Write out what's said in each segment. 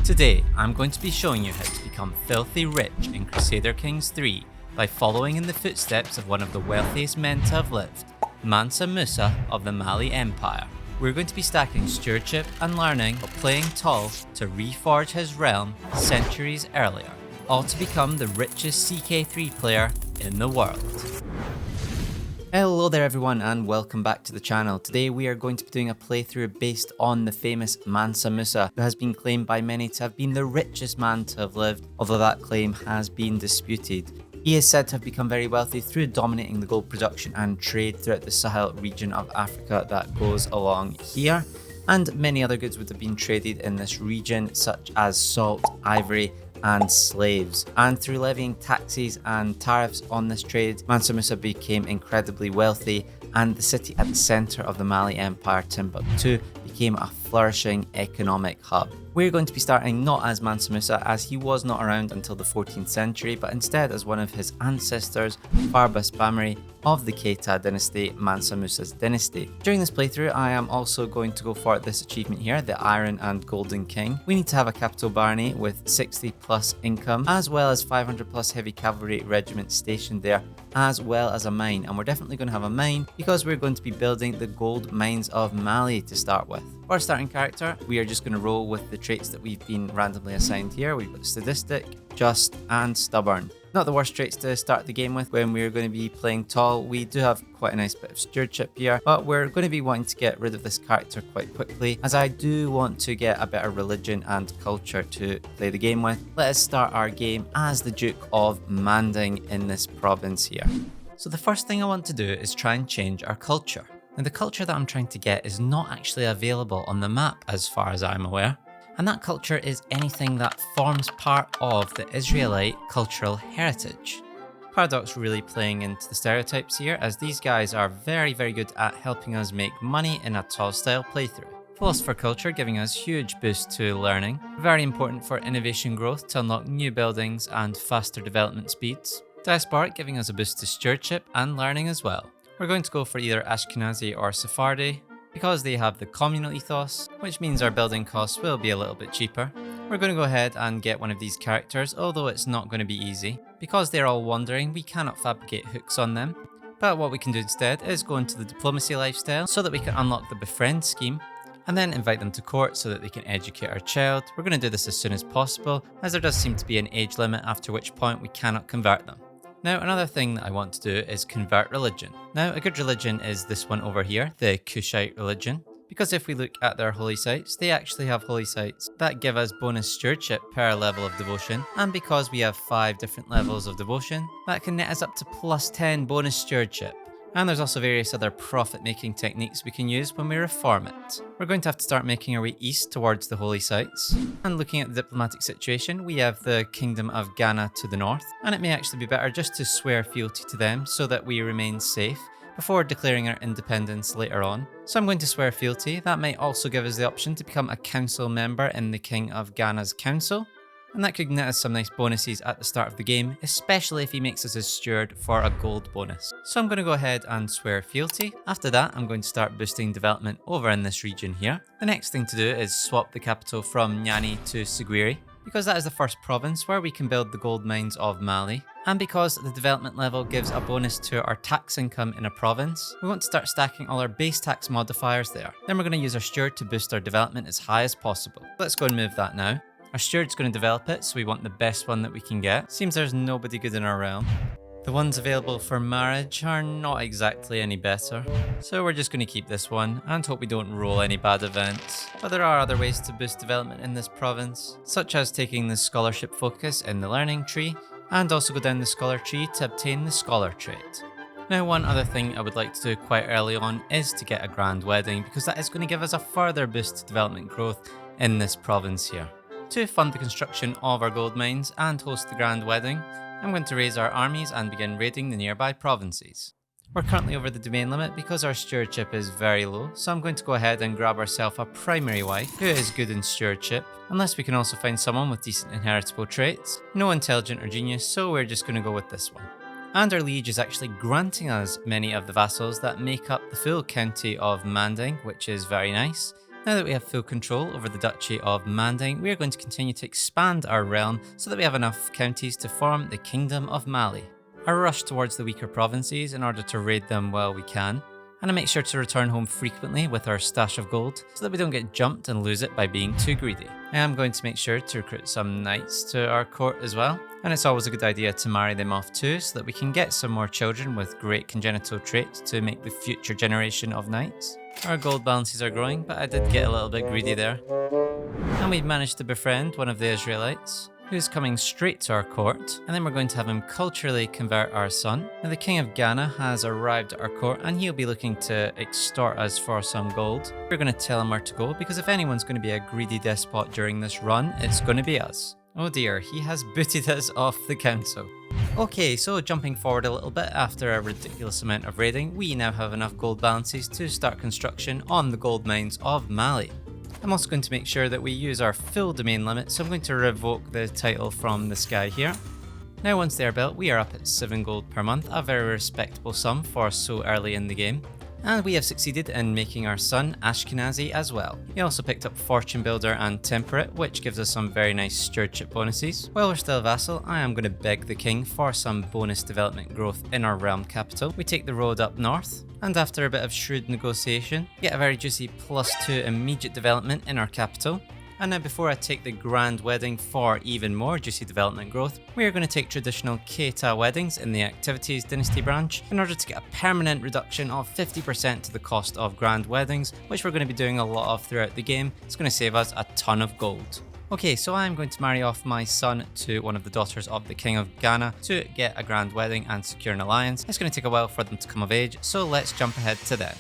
Today, I'm going to be showing you how to become filthy rich in Crusader Kings 3 by following in the footsteps of one of the wealthiest men to have lived, Mansa Musa of the Mali Empire. We're going to be stacking stewardship and learning while playing tall to reforge his realm centuries earlier, all to become the richest CK3 player in the world. Hello there everyone and welcome back to the channel. Today we are going to be doing a playthrough based on the famous Mansa Musa, who has been claimed by many to have been the richest man to have lived, although that claim has been disputed. He is said to have become very wealthy through dominating the gold production and trade throughout the Sahel region of Africa that goes along here, and many other goods would have been traded in this region such as salt, ivory, and slaves. And through levying taxes and tariffs on this trade, Mansa Musa became incredibly wealthy, and the city at the centre of the Mali Empire, Timbuktu, became a flourishing economic hub. We're going to be starting not as Mansa Musa, as he was not around until the 14th century, but instead as one of his ancestors, Farbus Bamari of the Keita Dynasty, Mansa Musa's dynasty. During this playthrough, I am also going to go for this achievement here, the Iron and Golden King. We need to have a capital barony with 60 plus income, as well as 500 plus heavy cavalry regiments stationed there, as well as a mine. And we're definitely going to have a mine because we're going to be building the gold mines of Mali to start with. For our starting character, we are just going to roll with the traits that we've been randomly assigned here. We've got sadistic, just, and stubborn. Not the worst traits to start the game with when we're going to be playing tall. We do have quite a nice bit of stewardship here, but we're going to be wanting to get rid of this character quite quickly, as I do want to get a better religion and culture to play the game with. Let us start our game as the Duke of Manding in this province here. So the first thing I want to do is try and change our culture. Now the culture that I'm trying to get is not actually available on the map as far as I'm aware. And that culture is anything that forms part of the Israelite cultural heritage. Paradox really playing into the stereotypes here, as these guys are very good at helping us make money in a tall style playthrough. Philosopher culture giving us huge boost to learning, very important for innovation growth to unlock new buildings and faster development speeds. Diasporic giving us a boost to stewardship and learning as well. We're going to go for either Ashkenazi or Sephardi, because they have the communal ethos, which means our building costs will be a little bit cheaper. We're going to go ahead and get one of these characters, although it's not going to be easy. Because they're all wandering, we cannot fabricate hooks on them. But what we can do instead is go into the diplomacy lifestyle so that we can unlock the befriend scheme, and then invite them to court so that they can educate our child. We're going to do this as soon as possible, as there does seem to be an age limit after which point we cannot convert them. Now, another thing that I want to do is convert religion. Now, a good religion is this one over here, the Kushite religion, because if we look at their holy sites, they actually have holy sites that give us bonus stewardship per level of devotion, and because we have 5 different levels of devotion, that can net us up to plus 10 bonus stewardship. And there's also various other profit-making techniques we can use when we reform it. We're going to have to start making our way east towards the holy sites. And looking at the diplomatic situation, we have the Kingdom of Ghana to the north, and it may actually be better just to swear fealty to them so that we remain safe before declaring our independence later on. So I'm going to swear fealty. That might also give us the option to become a council member in the King of Ghana's council. And that could net us some nice bonuses at the start of the game, especially if he makes us his steward for a gold bonus. So I'm going to go ahead and swear fealty. After that, I'm going to start boosting development over in this region here. The next thing to do is swap the capital from Nyani to Seguiri, because that is the first province where we can build the gold mines of Mali. And because the development level gives a bonus to our tax income in a province, we want to start stacking all our base tax modifiers there. Then we're going to use our steward to boost our development as high as possible. Let's go and move that now. Our steward's going to develop it, so we want the best one that we can get. Seems there's nobody good in our realm. The ones available for marriage are not exactly any better, so we're just going to keep this one and hope we don't roll any bad events. But there are other ways to boost development in this province, such as taking the scholarship focus in the learning tree, and also go down the scholar tree to obtain the scholar trait. Now, one other thing I would like to do quite early on is to get a grand wedding, because that is going to give us a further boost to development growth in this province here. To fund the construction of our gold mines and host the grand wedding, I'm going to raise our armies and begin raiding the nearby provinces. We're currently over the domain limit because our stewardship is very low, so I'm going to go ahead and grab ourselves a primary wife who is good in stewardship, unless we can also find someone with decent inheritable traits. No intelligent or genius, so we're just going to go with this one. And our liege is actually granting us many of the vassals that make up the full county of Manding, which is very nice. Now that we have full control over the Duchy of Manding, we are going to continue to expand our realm so that we have enough counties to form the Kingdom of Mali. I rush towards the weaker provinces in order to raid them while we can, and I make sure to return home frequently with our stash of gold so that we don't get jumped and lose it by being too greedy. I am going to make sure to recruit some knights to our court as well, and it's always a good idea to marry them off too so that we can get some more children with great congenital traits to make the future generation of knights. Our gold balances are growing, but I did get a little bit greedy there. And we've managed to befriend one of the Israelites, who's coming straight to our court, and then we're going to have him culturally convert our son. Now the King of Ghana has arrived at our court, and he'll be looking to extort us for some gold. We're going to tell him where to go, because if anyone's going to be a greedy despot during this run, it's going to be us. Oh dear, he has booted us off the council. Okay, so jumping forward a little bit, after a ridiculous amount of raiding, we now have enough gold balances to start construction on the gold mines of Mali. I'm also going to make sure that we use our full domain limit, so I'm going to revoke the title from this guy here. Now once they are built, we are up at 7 gold per month, a very respectable sum for so early in the game. And we have succeeded in making our son Ashkenazi as well. He also picked up Fortune Builder and Temperate, which gives us some very nice stewardship bonuses. While we're still a vassal, I am going to beg the king for some bonus development growth in our realm capital. We take the road up north, and after a bit of shrewd negotiation, get a very juicy +2 immediate development in our capital. And now before I take the grand wedding for even more juicy development growth, we are going to take traditional Keita weddings in the activities dynasty branch in order to get a permanent reduction of 50% to the cost of grand weddings, which we're going to be doing a lot of throughout the game. It's going to save us a ton of gold. Okay, so I'm going to marry off my son to one of the daughters of the King of Ghana to get a grand wedding and secure an alliance. It's going to take a while for them to come of age, so let's jump ahead to them.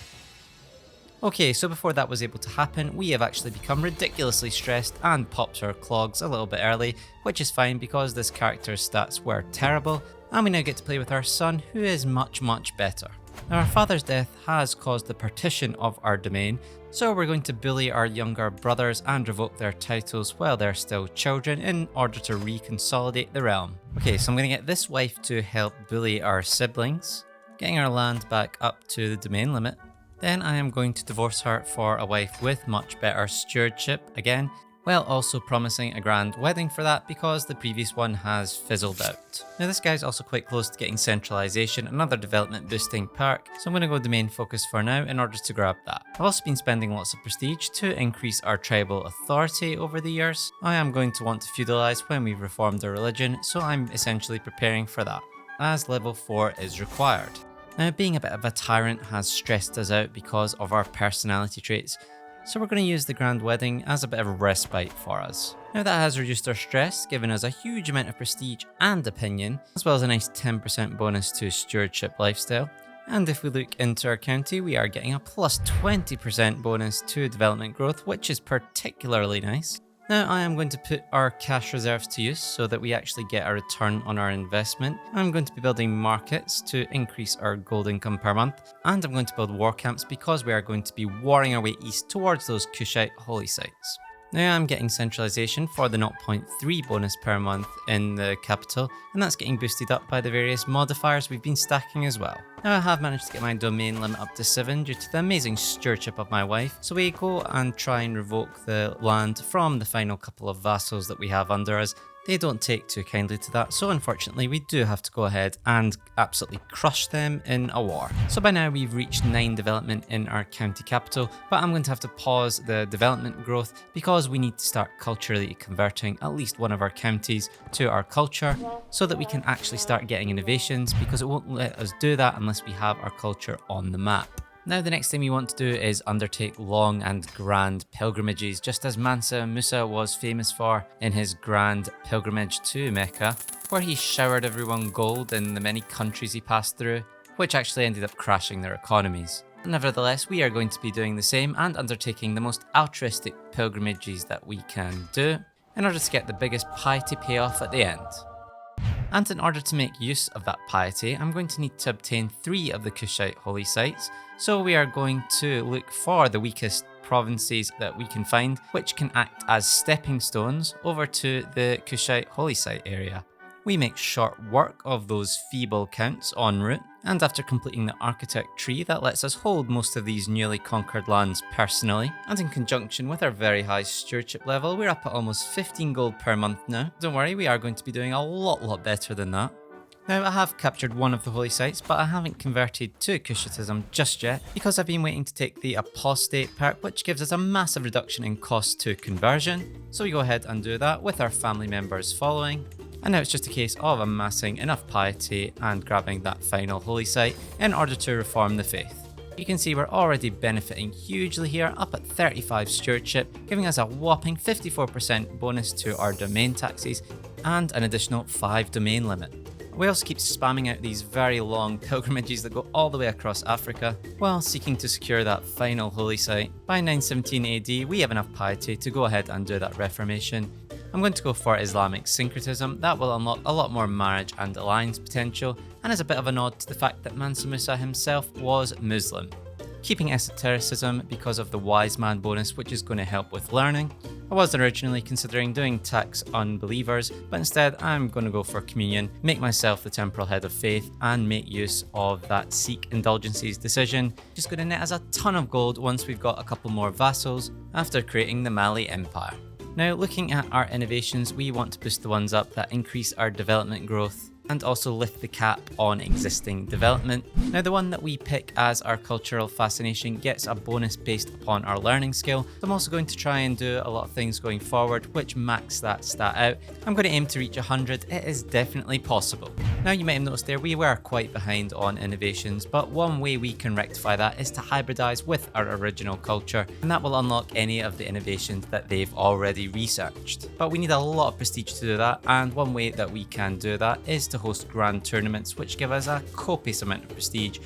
Okay, so before that was able to happen, we have actually become ridiculously stressed and popped our clogs a little bit early, which is fine because this character's stats were terrible, and we now get to play with our son, who is much better. Now our father's death has caused the partition of our domain, so we're going to bully our younger brothers and revoke their titles while they're still children in order to reconsolidate the realm. Okay, so I'm going to get this wife to help bully our siblings, getting our land back up to the domain limit. Then I am going to divorce her for a wife with much better stewardship again, while also promising a grand wedding for that because the previous one has fizzled out. Now this guy's also quite close to getting centralization, another development boosting perk, so I'm going to go domain focus for now in order to grab that. I've also been spending lots of prestige to increase our tribal authority over the years. I am going to want to feudalize when we've reformed our religion, so I'm essentially preparing for that, as level 4 is required. Now, being a bit of a tyrant has stressed us out because of our personality traits, so we're going to use the grand wedding as a bit of a respite for us. Now that has reduced our stress, giving us a huge amount of prestige and opinion, as well as a nice 10% bonus to stewardship lifestyle. And if we look into our county, we are getting a plus 20% bonus to development growth, which is particularly nice. Now I am going to put our cash reserves to use so that we actually get a return on our investment. I'm going to be building markets to increase our gold income per month, and I'm going to build war camps because we are going to be warring our way east towards those Kushite holy sites. Now I'm getting centralization for the 0.3 bonus per month in the capital, and that's getting boosted up by the various modifiers we've been stacking as well. Now I have managed to get my domain limit up to 7 due to the amazing stewardship of my wife, so we go and try and revoke the land from the final couple of vassals that we have under us. They don't take too kindly to that, so unfortunately we do have to go ahead and absolutely crush them in a war. So by now we've reached 9 development in our county capital, but I'm going to have to pause the development growth because we need to start culturally converting at least one of our counties to our culture so that we can actually start getting innovations, because it won't let us do that unless we have our culture on the map. Now the next thing we want to do is undertake long and grand pilgrimages, just as Mansa Musa was famous for in his grand pilgrimage to Mecca, where he showered everyone gold in the many countries he passed through, which actually ended up crashing their economies. Nevertheless, we are going to be doing the same and undertaking the most altruistic pilgrimages that we can do in order to get the biggest piety payoff at the end. And in order to make use of that piety, I'm going to need to obtain 3 of the Kushite holy sites. So we are going to look for the weakest provinces that we can find, which can act as stepping stones over to the Kushite holy site area. We make short work of those feeble counts en route, and after completing the architect tree that lets us hold most of these newly conquered lands personally, and in conjunction with our very high stewardship level, we're up at almost 15 gold per month now. Don't worry, we are going to be doing a lot better than that. Now, I have captured one of the holy sites, but I haven't converted to Cushitism just yet because I've been waiting to take the Apostate perk, which gives us a massive reduction in cost to conversion. So we go ahead and do that with our family members following. And now it's just a case of amassing enough piety and grabbing that final holy site in order to reform the faith. You can see we're already benefiting hugely here, up at 35 stewardship, giving us a whopping 54% bonus to our domain taxes and an additional 5 domain limit. We also keep spamming out these very long pilgrimages that go all the way across Africa while seeking to secure that final holy site. By 917 AD, we have enough piety to go ahead and do that reformation. I'm going to go for Islamic syncretism. That will unlock a lot more marriage and alliance potential, and is a bit of a nod to the fact that Mansa Musa himself was Muslim. Keeping esotericism because of the wise man bonus, which is going to help with learning. I was originally considering doing tax unbelievers, but instead I'm going to go for communion, make myself the temporal head of faith, and make use of that Sikh indulgences decision. Just going to net us a ton of gold once we've got a couple more vassals after creating the Mali Empire. Now, looking at our innovations, we want to boost the ones up that increase our development growth and also lift the cap on existing development. Now, the one that we pick as our cultural fascination gets a bonus based upon our learning skill. So I'm also going to try and do a lot of things going forward which max that stat out. I'm going to aim to reach 100. It is definitely possible. Now, you might have noticed there we were quite behind on innovations, but one way we can rectify that is to hybridize with our original culture, and that will unlock any of the innovations that they've already researched. But we need a lot of prestige to do that, and one way that we can do that is to host grand tournaments which give us a copious amount of prestige,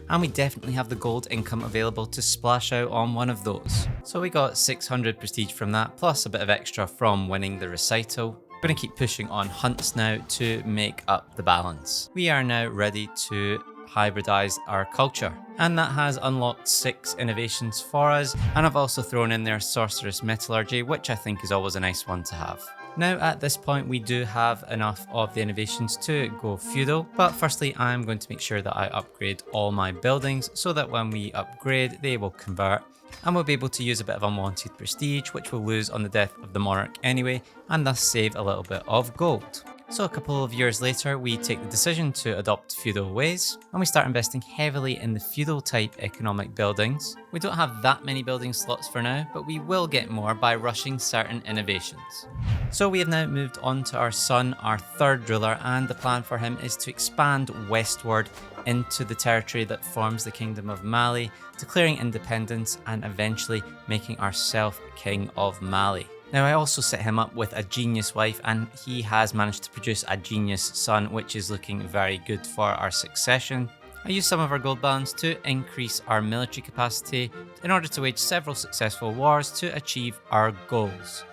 and we definitely have the gold income available to splash out on one of those. So we got 600 prestige from that, plus a bit of extra from winning the recital. We're going to keep pushing on hunts now to make up the balance. We are now ready to hybridize our culture, and that has unlocked 6 innovations for us, and I've also thrown in there sorceress metallurgy, which I think is always a nice one to have. Now, at this point, we do have enough of the innovations to go feudal, but firstly, I'm going to make sure that I upgrade all my buildings so that when we upgrade, they will convert, and we'll be able to use a bit of unwanted prestige, which we'll lose on the death of the monarch anyway, and thus save a little bit of gold. So a couple of years later, we take the decision to adopt feudal ways, and we start investing heavily in the feudal type economic buildings. We don't have that many building slots for now, but we will get more by rushing certain innovations. So we have now moved on to our son, our third ruler, and the plan for him is to expand westward into the territory that forms the Kingdom of Mali, declaring independence and eventually making ourselves King of Mali. Now, I also set him up with a genius wife, and he has managed to produce a genius son, which is looking very good for our succession. I used some of our gold balance to increase our military capacity in order to wage several successful wars to achieve our goals.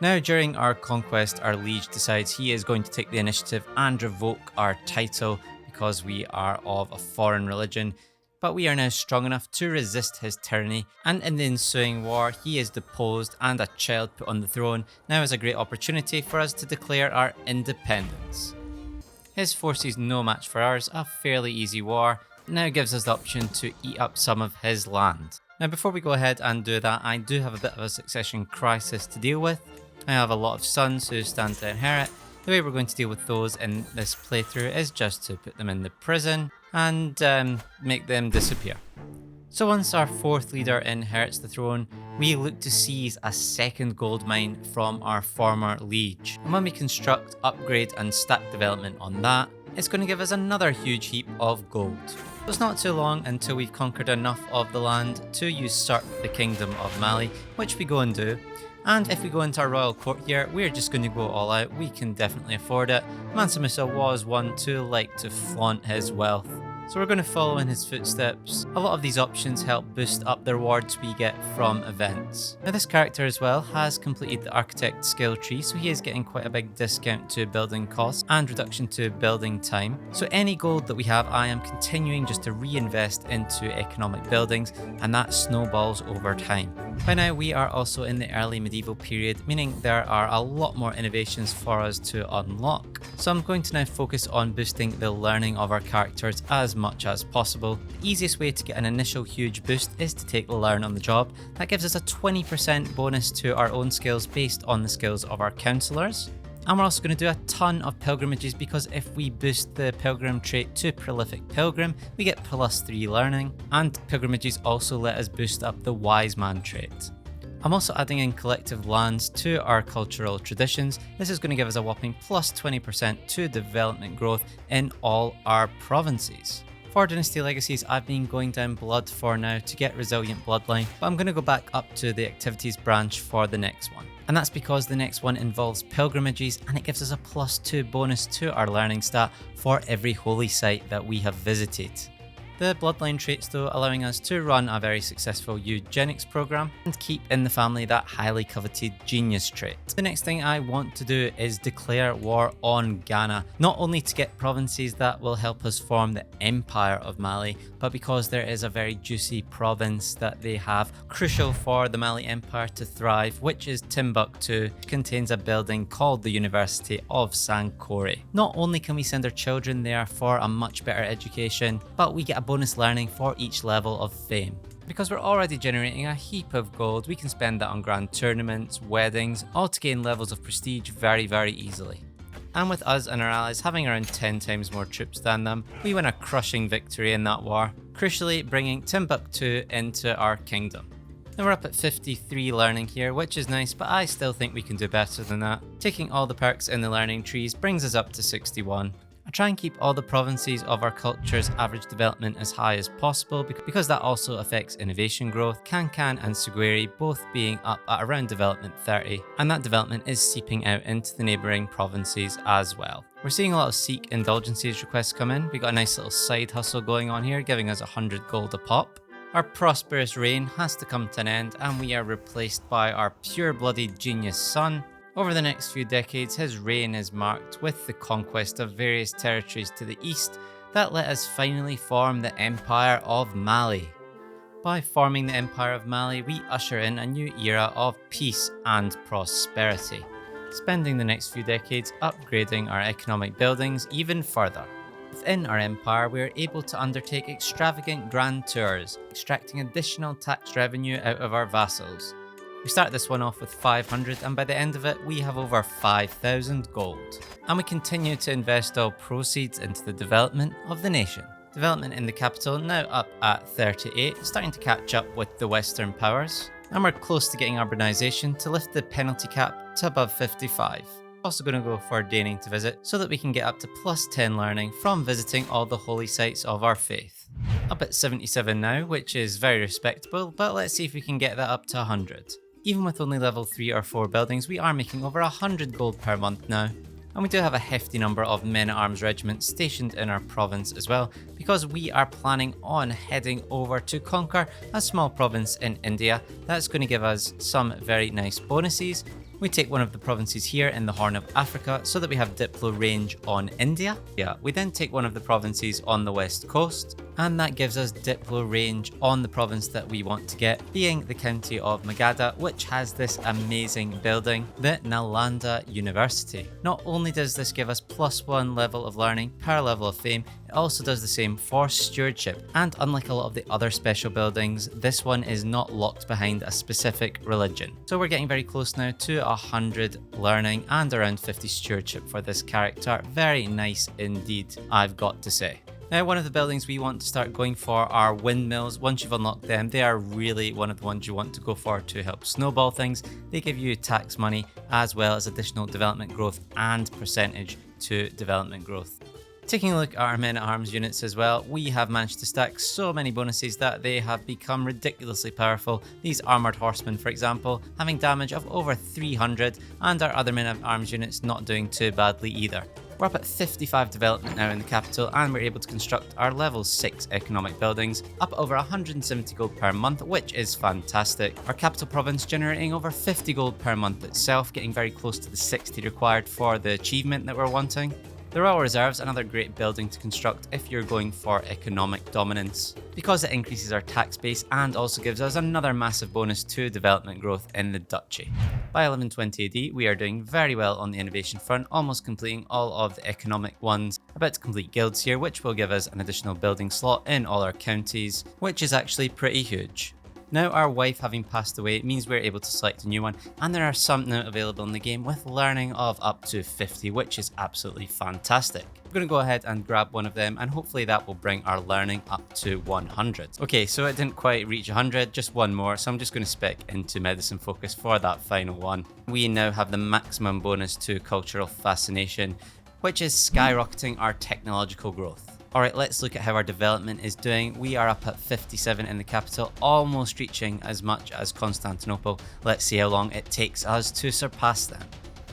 Now, during our conquest, our liege decides he is going to take the initiative and revoke our title because we are of a foreign religion. But we are now strong enough to resist his tyranny, and in the ensuing war he is deposed and a child put on the throne. Now is a great opportunity for us to declare our independence. His forces no match for ours, a fairly easy war, now gives us the option to eat up some of his land. Now, before we go ahead and do that, I do have a bit of a succession crisis to deal with. I have a lot of sons who stand to inherit. The way we're going to deal with those in this playthrough is just to put them in the prison and make them disappear. So once our fourth leader inherits the throne, we look to seize a second gold mine from our former liege. And when we construct, upgrade and stack development on that, it's going to give us another huge heap of gold. It's not too long until we've conquered enough of the land to usurp the Kingdom of Mali, which we go and do. And if we go into our royal court here, we're just going to go all out. We can definitely afford it. Mansa Musa was one to like to flaunt his wealth. So we're going to follow in his footsteps. A lot of these options help boost up the rewards we get from events. Now this character as well has completed the architect skill tree, so he is getting quite a big discount to building costs and reduction to building time. So any gold that we have, I am continuing just to reinvest into economic buildings, and that snowballs over time. By now we are also in the early medieval period, meaning there are a lot more innovations for us to unlock. So I'm going to now focus on boosting the learning of our characters as much as possible. The easiest way to get an initial huge boost is to take Learn on the Job. That gives us a 20% bonus to our own skills based on the skills of our counselors. And we're also going to do a ton of pilgrimages, because if we boost the pilgrim trait to Prolific Pilgrim, we get +3 learning, and pilgrimages also let us boost up the Wise Man trait. I'm also adding in collective lands to our cultural traditions. This is going to give us a whopping +20% to development growth in all our provinces. For Dynasty Legacies, I've been going down blood for now to get Resilient Bloodline, but I'm going to go back up to the activities branch for the next one. And that's because the next one involves pilgrimages, and it gives us a +2 bonus to our learning stat for every holy site that we have visited. The bloodline traits though allowing us to run a very successful eugenics program and keep in the family that highly coveted genius trait. The next thing I want to do is declare war on Ghana, not only to get provinces that will help us form the Empire of Mali, but because there is a very juicy province that they have crucial for the Mali Empire to thrive, which is Timbuktu, which contains a building called the University of Sankore. Not only can we send our children there for a much better education, but we get a bonus learning for each level of fame. Because we're already generating a heap of gold, we can spend that on grand tournaments, weddings, all to gain levels of prestige very, very easily. And with us and our allies having around 10 times more troops than them, we win a crushing victory in that war, crucially bringing Timbuktu into our kingdom. Now we're up at 53 learning here, which is nice, but I still think we can do better than that. Taking all the perks in the learning trees brings us up to 61. I try and keep all the provinces of our culture's average development as high as possible, because that also affects innovation growth, Kankan and Sugweri both being up at around development 30, and that development is seeping out into the neighbouring provinces as well. We're seeing a lot of Sikh indulgences requests come in. We got a nice little side hustle going on here, giving us 100 gold a pop. Our prosperous reign has to come to an end, and we are replaced by our pure-blooded genius son. Over the next few decades, his reign is marked with the conquest of various territories to the east that let us finally form the Empire of Mali. By forming the Empire of Mali, we usher in a new era of peace and prosperity, spending the next few decades upgrading our economic buildings even further. Within our empire, we are able to undertake extravagant grand tours, extracting additional tax revenue out of our vassals. We start this one off with 500, and by the end of it we have over 5,000 gold. And we continue to invest all proceeds into the development of the nation. Development in the capital now up at 38, starting to catch up with the Western powers. And we're close to getting urbanisation to lift the penalty cap to above 55. Also going to go for deigning to visit so that we can get up to +10 learning from visiting all the holy sites of our faith. Up at 77 now, which is very respectable, but let's see if we can get that up to 100. Even with only level 3 or 4 buildings, we are making over 100 gold per month now. And we do have a hefty number of men-at-arms regiments stationed in our province as well, because we are planning on heading over to conquer a small province in India that's going to give us some very nice bonuses. We take one of the provinces here in the Horn of Africa so that we have Diplo range on India. We then take one of the provinces on the west coast, and that gives us Diplo range on the province that we want to get, being the county of Magadha, which has this amazing building, the Nalanda University. Not only does this give us +1 level of learning per level of fame, it also does the same for stewardship, and unlike a lot of the other special buildings, this one is not locked behind a specific religion. So we're getting very close now to 100 learning and around 50 stewardship for this character. Very nice indeed, I've got to say. Now, one of the buildings we want to start going for are windmills. Once you've unlocked them, they are really one of the ones you want to go for to help snowball things. They give you tax money as well as additional development growth and percentage to development growth. Taking a look at our men-at-arms units as well, we have managed to stack so many bonuses that they have become ridiculously powerful. These armoured horsemen, for example, having damage of over 300, and our other men-at-arms units not doing too badly either. We're up at 55 development now in the capital, and we're able to construct our level 6 economic buildings, up over 170 gold per month, which is fantastic. Our capital province generating over 50 gold per month itself, getting very close to the 60 required for the achievement that we're wanting. The Royal Reserve's another great building to construct if you're going for economic dominance, because it increases our tax base and also gives us another massive bonus to development growth in the duchy. By 1120 AD, we are doing very well on the innovation front, almost completing all of the economic ones. About to complete guilds here, which will give us an additional building slot in all our counties, which is actually pretty huge. Now our wife having passed away means we're able to select a new one, and there are some now available in the game with learning of up to 50, which is absolutely fantastic. I'm going to go ahead and grab one of them, and hopefully that will bring our learning up to 100. Okay, so it didn't quite reach 100, just one more, so I'm just going to spec into medicine focus for that final one. We now have the maximum bonus to cultural fascination, which is skyrocketing our technological growth. Alright, let's look at how our development is doing. We are up at 57 in the capital, almost reaching as much as Constantinople. Let's see how long it takes us to surpass them.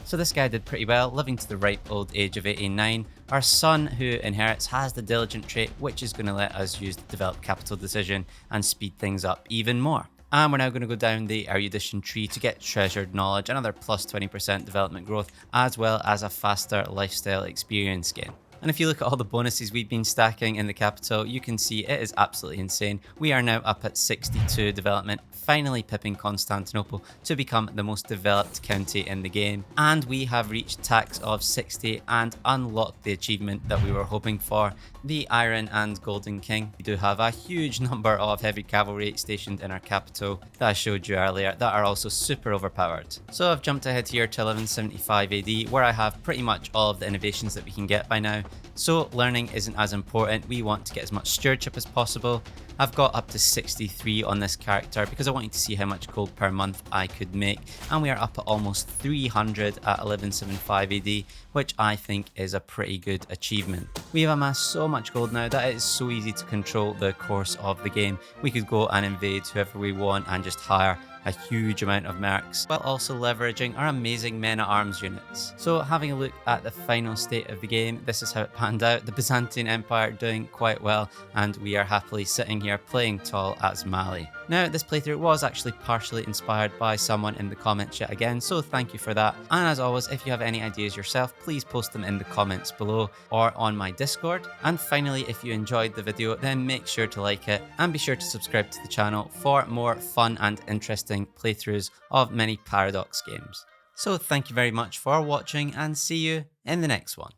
So this guy did pretty well, living to the ripe old age of 89. Our son, who inherits, has the diligent trait, which is going to let us use the develop capital decision and speed things up even more. And we're now going to go down the erudition tree to get treasured knowledge, another plus 20% development growth, as well as a faster lifestyle experience gain. And if you look at all the bonuses we've been stacking in the capital, you can see it is absolutely insane. We are now up at 62 development, finally pipping Constantinople to become the most developed county in the game. And we have reached tax of 60 and unlocked the achievement that we were hoping for, the Iron and Golden King. We do have a huge number of heavy cavalry stationed in our capital that I showed you earlier that are also super overpowered. So I've jumped ahead here to 1175 AD, where I have pretty much all of the innovations that we can get by now. So learning isn't as important, we want to get as much stewardship as possible. I've got up to 63 on this character because I wanted to see how much gold per month I could make, and we are up at almost 300 at 1175 AD, which I think is a pretty good achievement. We have amassed so much gold now that it is so easy to control the course of the game. We could go and invade whoever we want and just hire a huge amount of mercs, while also leveraging our amazing men-at-arms units. So having a look at the final state of the game, this is how it panned out. The Byzantine Empire doing quite well, and we are happily sitting here playing tall as Mali. Now, this playthrough was actually partially inspired by someone in the comments yet again, so thank you for that. And as always, if you have any ideas yourself, please post them in the comments below or on my Discord. And finally, if you enjoyed the video, then make sure to like it and be sure to subscribe to the channel for more fun and interesting playthroughs of many Paradox games. So thank you very much for watching, and see you in the next one.